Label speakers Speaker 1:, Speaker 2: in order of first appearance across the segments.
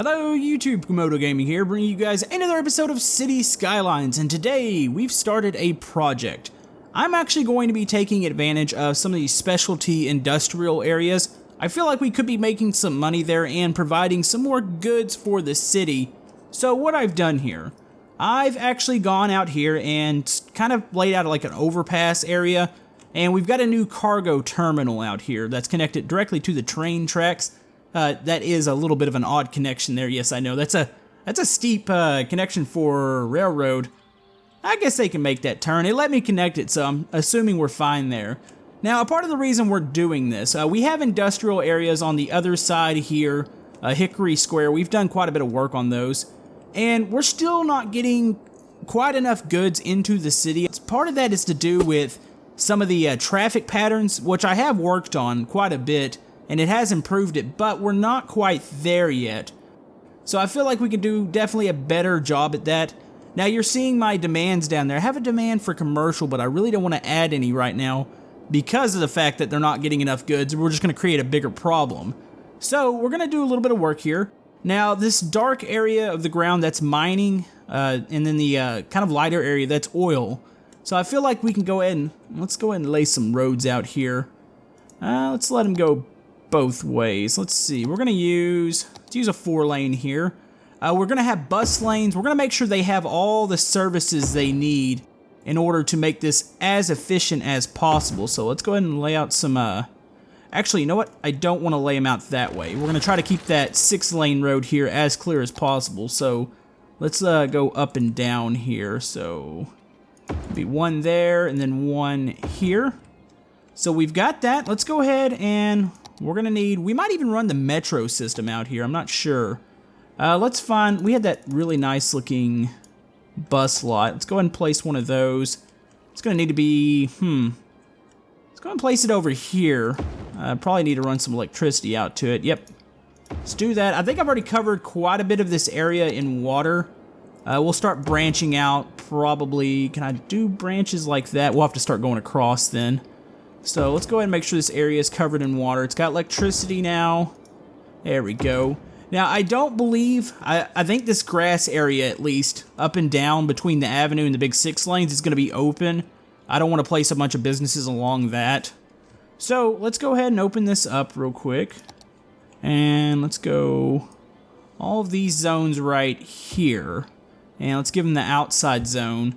Speaker 1: Hello YouTube, Camodo Gaming here, bringing you guys another episode of City Skylines, and today we've started a project. I'm actually going to be taking advantage of some of these specialty industrial areas. I feel like we could be making some money there and providing some more goods for the city. So what I've done here, I've actually gone out here and kind of laid out like an overpass area, and we've got a new cargo terminal out here that's connected directly to the train tracks. That is a little bit of an odd connection there. Yes, I know. That's a steep connection for railroad. I guess they can make that turn. It let me connect it, so I'm assuming we're fine there. Now, a part of the reason we're doing this, we have industrial areas on the other side here, Hickory Square. We've done quite a bit of work on those, and we're still not getting quite enough goods into the city. Part of that is to do with some of the traffic patterns, which I have worked on quite a bit, and it has improved it, but we're not quite there yet. So I feel like we can do definitely a better job at that. Now you're seeing my demands down there. I have a demand for commercial, but I really don't want to add any right now because of the fact that they're not getting enough goods. We're just going to create a bigger problem. So we're going to do a little bit of work here. Now this dark area of the ground, that's mining, and then the kind of lighter area, that's oil. So I feel like we can go ahead and, let's go ahead and lay some roads out here. Let's let them go both ways. Let's see, we're gonna use a 4-lane here. We're gonna have bus lanes. We're gonna make sure they have all the services they need in order to make this as efficient as possible. So let's go ahead and lay out some, actually, you know what? I don't want to lay them out that way. We're gonna try to keep that 6-lane road here as clear as possible. So let's go up and down here. So be one there and then one here. So we've got that. Let's go ahead and we're gonna need, we might even run the metro system out here, I'm not sure. Let's find, we had that really nice looking bus lot. Let's go ahead and place one of those. It's gonna need to be, let's go ahead and place it over here. Probably need to run some electricity out to it, yep. Let's do that. I think I've already covered quite a bit of this area in water. We'll start branching out, probably, can I do branches like that? We'll have to start going across then. So let's go ahead and make sure this area is covered in water. It's got electricity now. There we go. Now, I don't believe, I think this grass area, at least, up and down between the avenue and the big 6 lanes is going to be open. I don't want to place a bunch of businesses along that. So let's go ahead and open this up real quick. And let's go all of these zones right here. And let's give them the outside zone.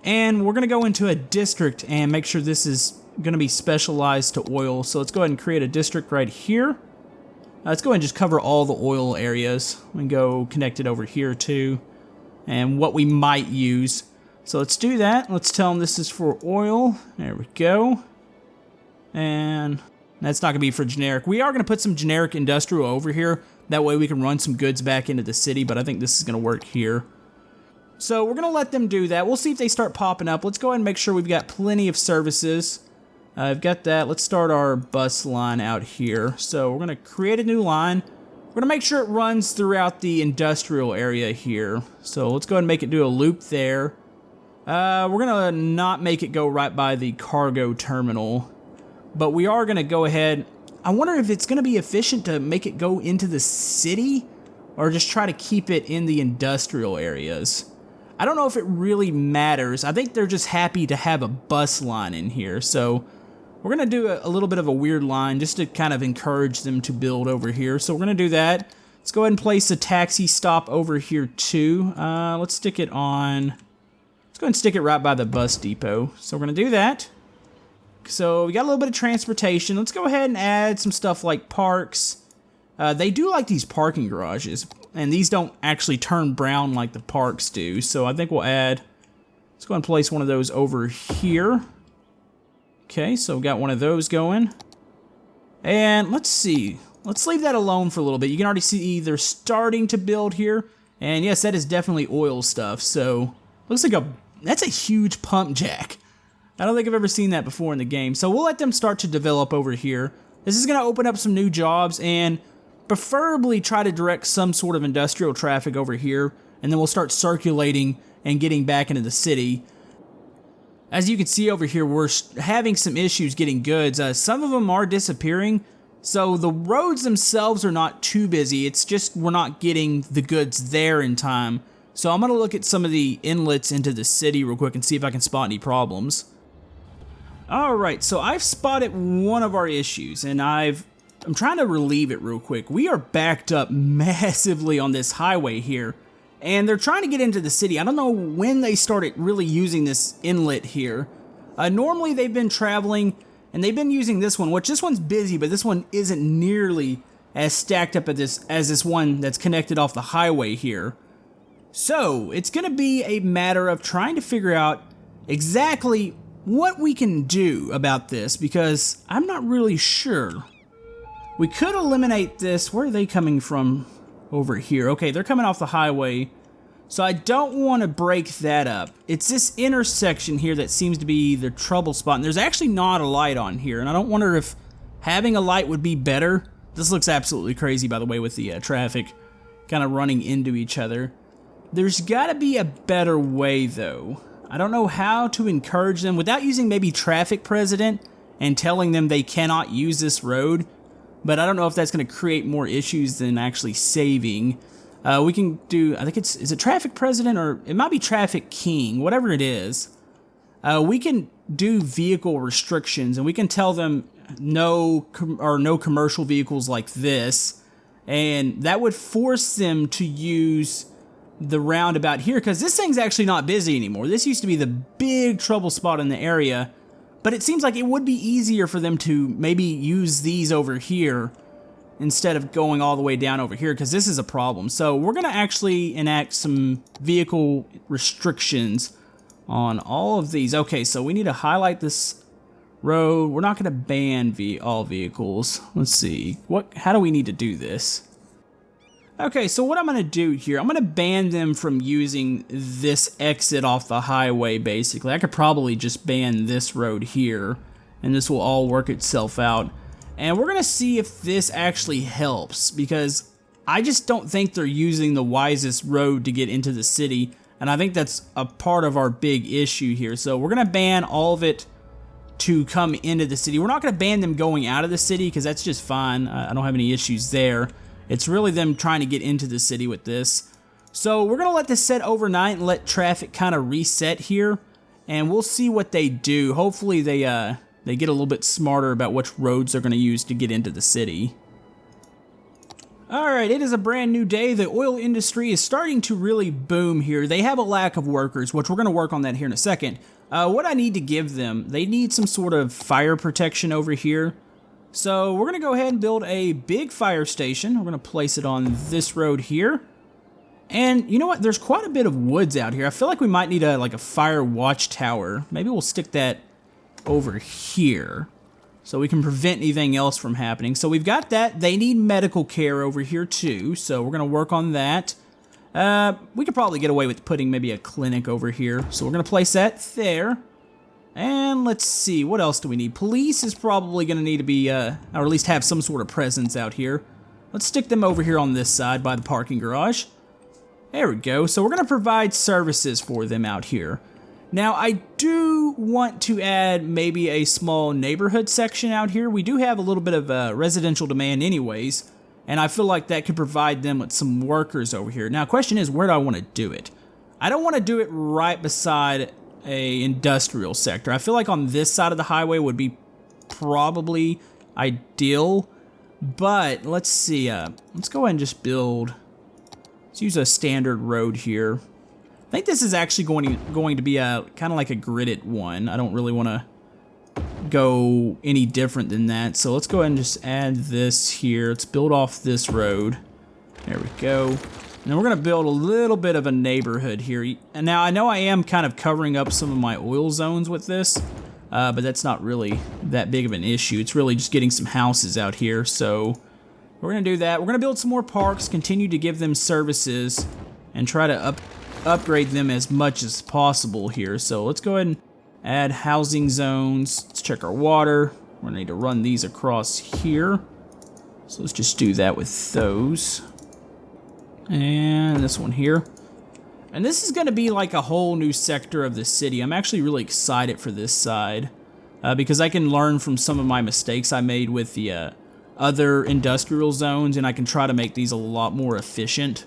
Speaker 1: And we're going to go into a district and make sure this is going to be specialized to oil. So let's go ahead and create a district right here. Let's go ahead and just cover all the oil areas. We can go connect it over here too, and what we might use. So let's do that. Let's tell them this is for oil. There we go. And that's not going to be for generic. We are going to put some generic industrial over here. That way we can run some goods back into the city, but I think this is going to work here. So we're going to let them do that. We'll see if they start popping up. Let's go ahead and make sure we've got plenty of services. I've got that. Let's start our bus line out here. So we're going to create a new line. We're going to make sure it runs throughout the industrial area here. So let's go ahead and make it do a loop there. We're going to not make it go right by the cargo terminal, but we are going to go ahead. I wonder if it's going to be efficient to make it go into the city or just try to keep it in the industrial areas. I don't know if it really matters. I think they're just happy to have a bus line in here. So we're going to do a little bit of a weird line just to kind of encourage them to build over here. So we're going to do that. Let's go ahead and place a taxi stop over here too. Let's stick it on, let's go ahead and stick it right by the bus depot. So we're going to do that. So we got a little bit of transportation. Let's go ahead and add some stuff like parks. They do like these parking garages, and these don't actually turn brown like the parks do. So I think we'll add, let's go ahead and place one of those over here. Okay, so we got one of those going. And let's see. Let's leave that alone for a little bit. You can already see they're starting to build here. And yes, that is definitely oil stuff. So looks like that's a huge pump jack. I don't think I've ever seen that before in the game. So we'll let them start to develop over here. This is going to open up some new jobs and preferably try to direct some sort of industrial traffic over here. And then we'll start circulating and getting back into the city. As you can see over here, we're having some issues getting goods. Some of them are disappearing. So the roads themselves are not too busy. It's just we're not getting the goods there in time. So I'm going to look at some of the inlets into the city real quick and see if I can spot any problems. Alright, so I've spotted one of our issues, and I'm trying to relieve it real quick. We are backed up massively on this highway here, and they're trying to get into the city. I don't know when they started really using this inlet here. Normally they've been traveling, and they've been using this one, which this one's busy, but this one isn't nearly as stacked up as this one that's connected off the highway here. So it's going to be a matter of trying to figure out exactly what we can do about this, because I'm not really sure. We could eliminate this. Where are they coming from? Over here. Okay, they're coming off the highway, so I don't want to break that up. It's this intersection here that seems to be the trouble spot, and there's actually not a light on here, and I don't wonder if having a light would be better. This looks absolutely crazy, by the way, with the traffic kind of running into each other. There's got to be a better way, though. I don't know how to encourage them without using maybe traffic president and telling them they cannot use this road, but I don't know if that's going to create more issues than actually saving. We can do, I think is it traffic president, or it might be traffic king, whatever it is. We can do vehicle restrictions, and we can tell them no commercial vehicles like this, and that would force them to use the roundabout here, because this thing's actually not busy anymore. This used to be the big trouble spot in the area, but it seems like it would be easier for them to maybe use these over here instead of going all the way down over here, because this is a problem. So we're going to actually enact some vehicle restrictions on all of these. Okay, so we need to highlight this road. We're not going to ban all vehicles. Let's see. How do we need to do this? Okay, so what I'm going to do here, I'm going to ban them from using this exit off the highway, basically. I could probably just ban this road here, and this will all work itself out. And we're going to see if this actually helps, because I just don't think they're using the wisest road to get into the city, and I think that's a part of our big issue here. So we're going to ban all of it to come into the city. We're not going to ban them going out of the city, because that's just fine. I don't have any issues there. It's really them trying to get into the city with this. So we're going to let this set overnight and let traffic kind of reset here, and we'll see what they do. Hopefully they get a little bit smarter about which roads they're going to use to get into the city. Alright, it is a brand new day. The oil industry is starting to really boom here. They have a lack of workers, which we're going to work on that here in a second. What I need to give them, they need some sort of fire protection over here. So we're going to go ahead and build a big fire station. We're going to place it on this road here. And you know what? There's quite a bit of woods out here. I feel like we might need like a fire watchtower. Maybe we'll stick that over here so we can prevent anything else from happening. So we've got that. They need medical care over here too, so we're going to work on that. We could probably get away with putting maybe a clinic over here. So we're going to place that there. And let's see, what else do we need? Police is probably going to need to be, or at least have some sort of presence out here. Let's stick them over here on this side by the parking garage. There we go. So we're going to provide services for them out here. Now, I do want to add maybe a small neighborhood section out here. We do have a little bit of residential demand anyways, and I feel like that could provide them with some workers over here. Now, the question is, where do I want to do it? I don't want to do it right beside a industrial sector. I feel like on this side of the highway would be probably ideal, but let's see. Let's go ahead and just build. Let's use a standard road here. I think this is actually going to be a kind of like a gridded one. I don't really want to go any different than that. So let's go ahead and just add this here. Let's build off this road. There we go. And then we're going to build a little bit of a neighborhood here. And now I know I am kind of covering up some of my oil zones with this, but that's not really that big of an issue. It's really just getting some houses out here. So we're going to do that. We're going to build some more parks, continue to give them services, and try to upgrade them as much as possible here. So let's go ahead and add housing zones. Let's check our water. We're going to need to run these across here. So let's just do that with those. And this one here. And this is going to be like a whole new sector of the city. I'm actually really excited for this side because I can learn from some of my mistakes I made with the other industrial zones, and I can try to make these a lot more efficient,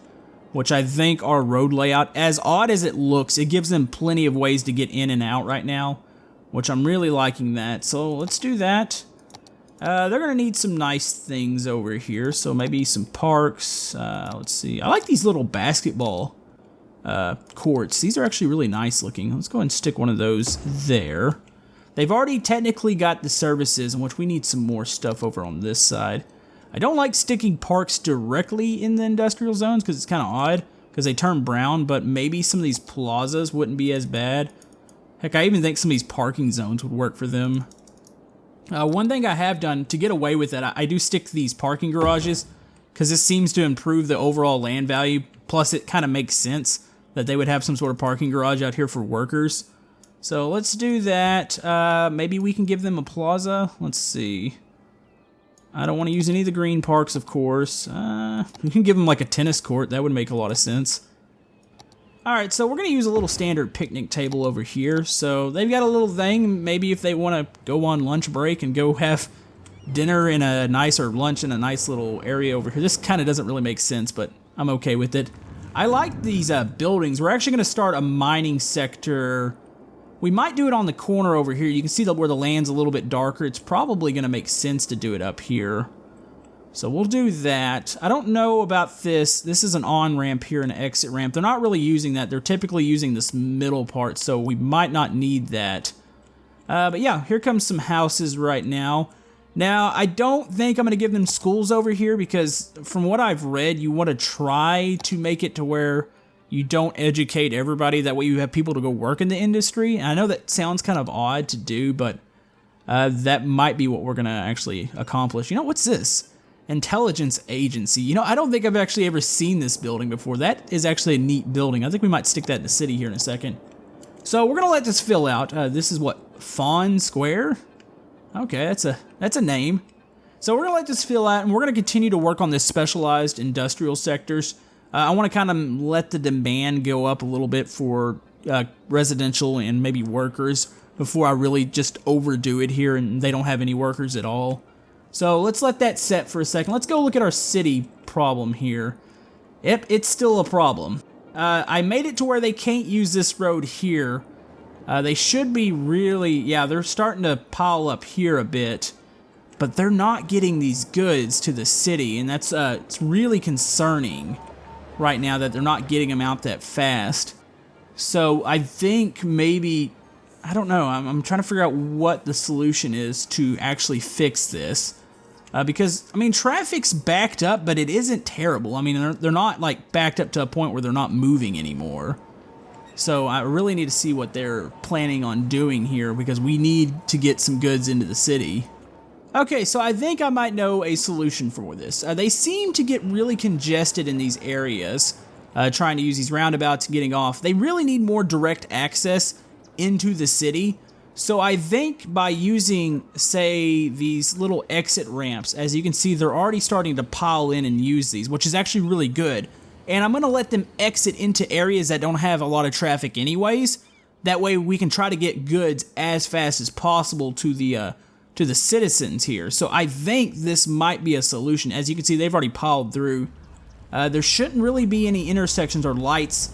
Speaker 1: which I think our road layout, as odd as it looks, it gives them plenty of ways to get in and out right now, which I'm really liking that. So let's do that. They're going to need some nice things over here, so maybe some parks. Let's see. I like these little basketball courts. These are actually really nice looking. Let's go ahead and stick one of those there. They've already technically got the services, in which we need some more stuff over on this side. I don't like sticking parks directly in the industrial zones because it's kind of odd because they turn brown, but maybe some of these plazas wouldn't be as bad. Heck, I even think some of these parking zones would work for them. One thing I have done to get away with it, I do stick these parking garages because this seems to improve the overall land value. Plus, it kind of makes sense that they would have some sort of parking garage out here for workers. So let's do that. Maybe we can give them a plaza. Let's see. I don't want to use any of the green parks, of course. We can give them like a tennis court. That would make a lot of sense. Alright, so we're going to use a little standard picnic table over here. So they've got a little thing. Maybe if they want to go on lunch break and go have dinner in a nice, or lunch in a nice little area over here. This kind of doesn't really make sense, but I'm okay with it. I like these buildings. We're actually going to start a mining sector. We might do it on the corner over here. You can see where the land's a little bit darker. It's probably going to make sense to do it up here. So we'll do that. I don't know about this. This is an on-ramp here and an exit ramp. They're not really using that. They're typically using this middle part, so we might not need that. But yeah, here comes some houses right now. Now, I don't think I'm going to give them schools over here because from what I've read, you want to try to make it to where you don't educate everybody. That way you have people to go work in the industry. And I know that sounds kind of odd to do, but that might be what we're going to actually accomplish. You know, what's this? Intelligence Agency. You know, I don't think I've actually ever seen this building before. That is actually a neat building. I think we might stick that in the city here in a second. So we're going to let this fill out. This is what? Fawn Square? Okay, that's a name. So we're going to let this fill out, and we're going to continue to work on this specialized industrial sectors. I want to kind of let the demand go up a little bit for residential and maybe workers before I really just overdo it here and they don't have any workers at all. So let's let that set for a second. Let's go look at our city problem here. Yep, it's still a problem. I made it to where they can't use this road here. They should be really, yeah, they're starting to pile up here a bit, but they're not getting these goods to the city, and that's it's really concerning right now that they're not getting them out that fast. So I think maybe, I don't know, I'm trying to figure out what the solution is to actually fix this. Because, I mean, traffic's backed up, but it isn't terrible. I mean, they're not, like, backed up to a point where they're not moving anymore. So I really need to see what they're planning on doing here, because we need to get some goods into the city. Okay, so I think I might know a solution for this. They seem to get really congested in these areas, trying to use these roundabouts and getting off. They really need more direct access into the city. So I think by using, say, these little exit ramps, as you can see, they're already starting to pile in and use these, which is actually really good. And I'm going to let them exit into areas that don't have a lot of traffic anyways. That way we can try to get goods as fast as possible to the citizens here. So I think this might be a solution. As you can see, they've already piled through. There shouldn't really be any intersections or lights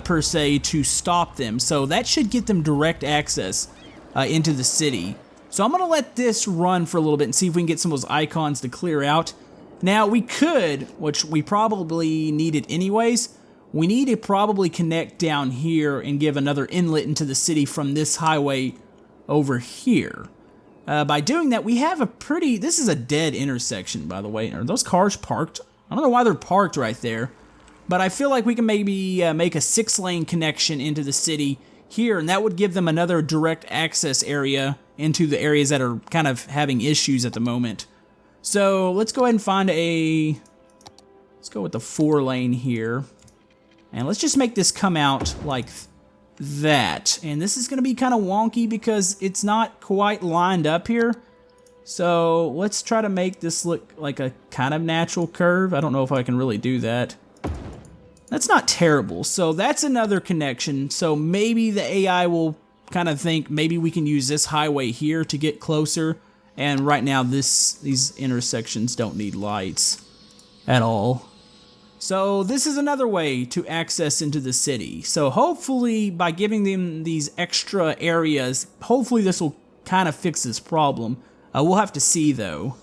Speaker 1: per se to stop them. So that should get them direct access into the city. So I'm going to let this run for a little bit and see if we can get some of those icons to clear out. Now we could, which we probably need it anyways, we need to probably connect down here and give another inlet into the city from this highway over here. By doing that, we have a pretty, this is a dead intersection, by the way. Are those cars parked? I don't know why they're parked right there, but I feel like we can maybe make a 6-lane connection into the city here, and that would give them another direct access area into the areas that are kind of having issues at the moment. So let's go ahead and find let's go with the 4-lane here, and let's just make this come out like that. And this is going to be kind of wonky because it's not quite lined up here. So let's try to make this look like a kind of natural curve. I don't know if I can really do that. That's not terrible. So that's another connection. So maybe the AI will kind of think maybe we can use this highway here to get closer And right now, these intersections don't need lights at all. So this is another way to access into the city. So hopefully, by giving them these extra areas, hopefully this will kind of fix this problem. We'll have to see, though.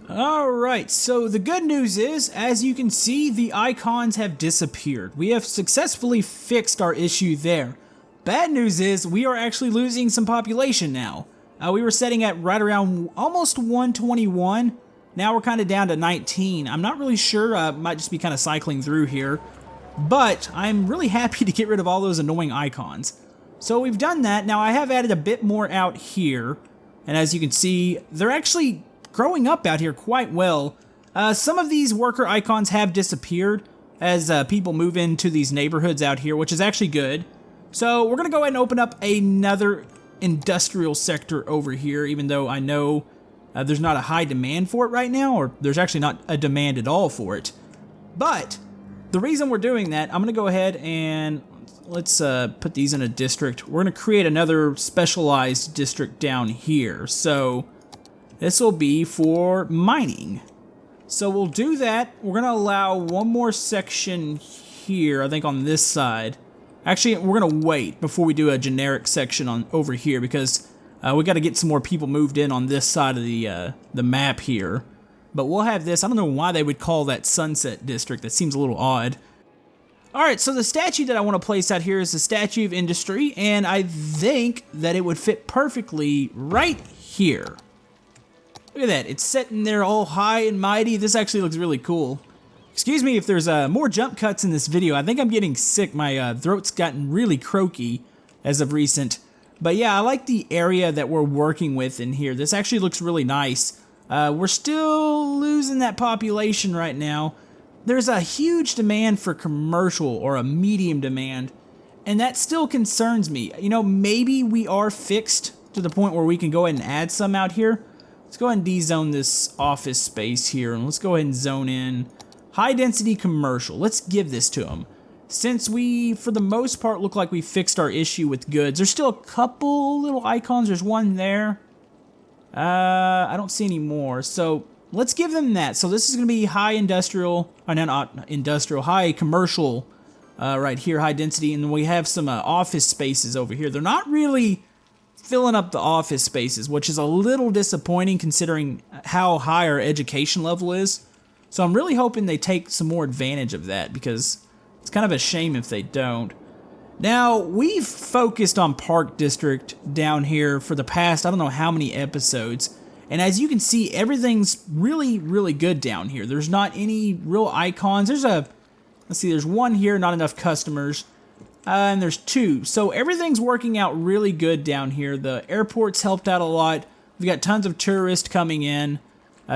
Speaker 1: Alright, so the good news is, as you can see, the icons have disappeared. We have successfully fixed our issue there. Bad news is, we are actually losing some population now. We were setting at right around almost 121. Now we're kind of down to 19. I'm not really sure, might just be kind of cycling through here. But I'm really happy to get rid of all those annoying icons. So we've done that. Now I have added a bit more out here. And as you can see, they're actually growing up out here quite well. Some of these worker icons have disappeared as people move into these neighborhoods out here, which is actually good. So we're going to go ahead and open up another industrial sector over here, even though I know there's not a high demand for it right now, or there's actually not a demand at all for it. But the reason we're doing that, I'm going to go ahead and let's put these in a district. We're going to create another specialized district down here. So this will be for mining. So we'll do that. We're going to allow one more section here, I think on this side. Actually, we're going to wait before we do a generic section on over here because we got to get some more people moved in on this side of the map here. But we'll have this. I don't know why they would call that Sunset District. That seems a little odd. Alright, so the statue that I want to place out here is the Statue of Industry, and I think that it would fit perfectly right here. Look at that, it's sitting there all high and mighty. This actually looks really cool. Excuse me if there's more jump cuts in this video. I think I'm getting sick. My throat's gotten really croaky as of recent. But yeah, I like the area that we're working with in here. This actually looks really nice. We're still losing that population right now. There's a huge demand for commercial, or a medium demand, and that still concerns me. You know, maybe we are fixed to the point where we can go ahead and add some out here. Let's go ahead and de-zone this office space here, and let's go ahead and zone in high density commercial. Let's give this to them. Since we, for the most part, look like we fixed our issue with goods, there's still a couple little icons. There's one there. I don't see any more, so let's give them that. So this is going to be high industrial, or not industrial, high commercial right here, high density, and then we have some office spaces over here. They're not really filling up the office spaces, which is a little disappointing considering how high our education level is. So I'm really hoping they take some more advantage of that, because it's kind of a shame if they don't. Now, we've focused on Park District down here for the past, I don't know how many episodes. And as you can see, everything's really, really good down here. There's not any real icons. Let's see, there's one here, not enough customers. And there's two. So everything's working out really good down here. The airport's helped out a lot. We've got tons of tourists coming in.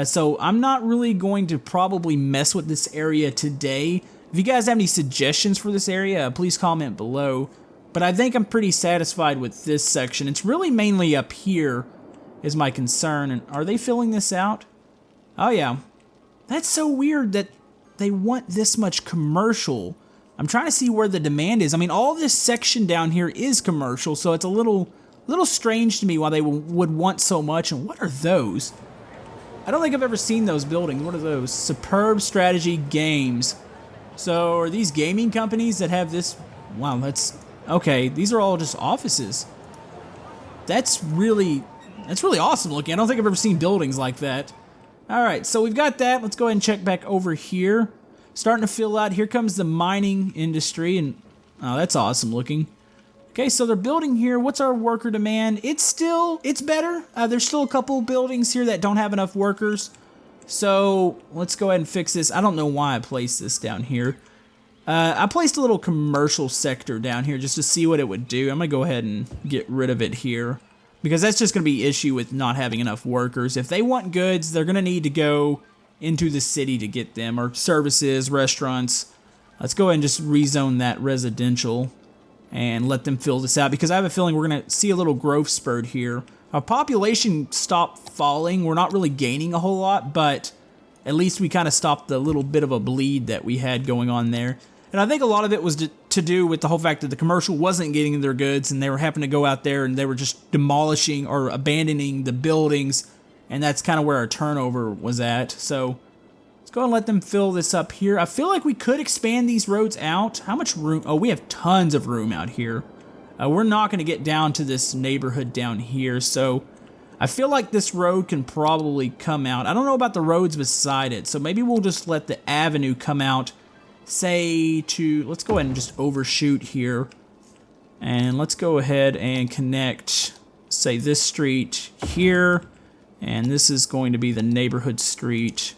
Speaker 1: So I'm not really going to probably mess with this area today. If you guys have any suggestions for this area, please comment below. But I think I'm pretty satisfied with this section. It's really mainly up here is my concern. And are they filling this out? Oh yeah. That's so weird that they want this much commercial. I'm trying to see where the demand is. I mean, all this section down here is commercial, so it's a little strange to me why they would want so much. And what are those? I don't think I've ever seen those buildings. What are those? Superb Strategy Games. So are these gaming companies that have this? Wow, that's okay. These are all just offices. That's really awesome looking. I don't think I've ever seen buildings like that. All right, so we've got that. Let's go ahead and check back over here. Starting to fill out. Here comes the mining industry, and oh, that's awesome looking. Okay, so they're building here. What's our worker demand? It's better. There's still a couple buildings here that don't have enough workers. So let's go ahead and fix this. I don't know why I placed this down here. I placed a little commercial sector down here just to see what it would do. I'm going to go ahead and get rid of it here, because that's just going to be an issue with not having enough workers. If they want goods, they're going to need to go into the city to get them, or services, restaurants. Let's go ahead and just rezone that residential and let them fill this out, because I have a feeling we're going to see a little growth spurt here. Our population stopped falling. We're not really gaining a whole lot, but at least we kind of stopped the little bit of a bleed that we had going on there. And I think a lot of it was to do with the whole fact that the commercial wasn't getting their goods and they were having to go out there and they were just demolishing or abandoning the buildings, and that's kind of where our turnover was at. So let's go and let them fill this up here. I feel like we could expand these roads out. How much room? Oh, we have tons of room out here. We're not going to get down to this neighborhood down here, so I feel like this road can probably come out. I don't know about the roads beside it, so maybe we'll just let the avenue come out, say to, let's go ahead and just overshoot here. And let's go ahead and connect, say, this street here, and this is going to be the neighborhood street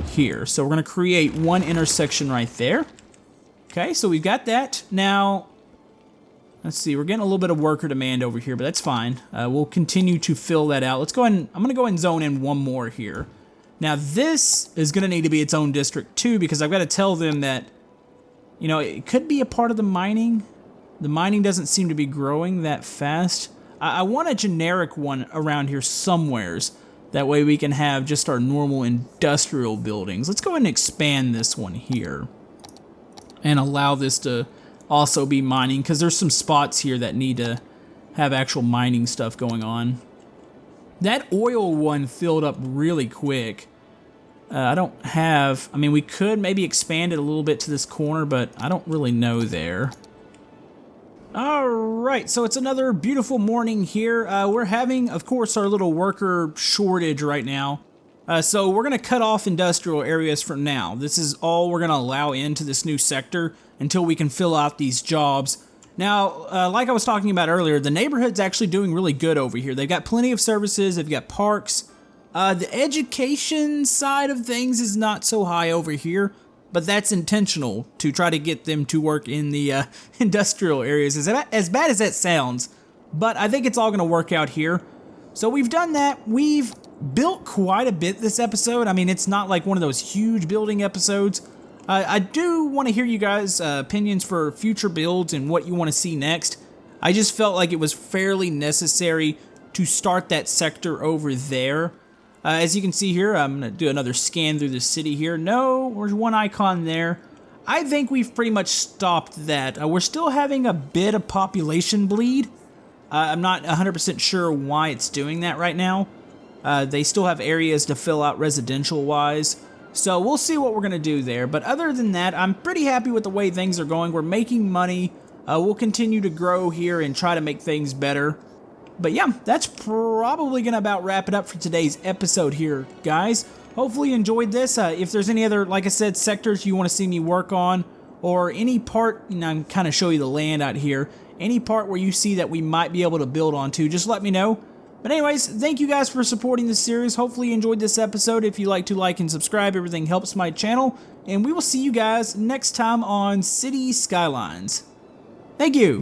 Speaker 1: here. So we're going to create one intersection right there. Okay, so we've got that. Now, let's see, we're getting a little bit of worker demand over here, but that's fine. We'll continue to fill that out. Let's go ahead and, I'm going to go ahead and zone in one more here. Now, this is going to need to be its own district too, because I've got to tell them that, you know, it could be a part of the mining. The mining doesn't seem to be growing that fast. I want a generic one around here somewheres. That way we can have just our normal industrial buildings. Let's go ahead and expand this one here and allow this to also be mining, because there's some spots here that need to have actual mining stuff going on. That oil one filled up really quick. I mean, we could maybe expand it a little bit to this corner, but I don't really know there. Alright, so it's another beautiful morning here. We're having, of course, our little worker shortage right now. So we're going to cut off industrial areas for now. This is all we're going to allow into this new sector until we can fill out these jobs. Now, like I was talking about earlier, the neighborhood's actually doing really good over here. They've got plenty of services, they've got parks. The education side of things is not so high over here, but that's intentional to try to get them to work in the industrial areas, as bad as that sounds. But I think it's all going to work out here. So we've done that. We've built quite a bit this episode. I mean, it's not like one of those huge building episodes. I do want to hear you guys' opinions for future builds and what you want to see next. I just felt like it was fairly necessary to start that sector over there. As you can see here, I'm going to do another scan through the city here. No, there's one icon there. I think we've pretty much stopped that. We're still having a bit of population bleed. I'm not 100% sure why it's doing that right now. They still have areas to fill out residential-wise. So we'll see what we're going to do there. But other than that, I'm pretty happy with the way things are going. We're making money. We'll continue to grow here and try to make things better. But yeah, that's probably going to about wrap it up for today's episode here, guys. Hopefully you enjoyed this. If there's any other, like I said, sectors you want to see me work on, or any part, you know, I'm kind of show you the land out here, any part where you see that we might be able to build onto, just let me know. But anyways, thank you guys for supporting this series. Hopefully you enjoyed this episode. If you like to like and subscribe, everything helps my channel. And we will see you guys next time on City Skylines. Thank you.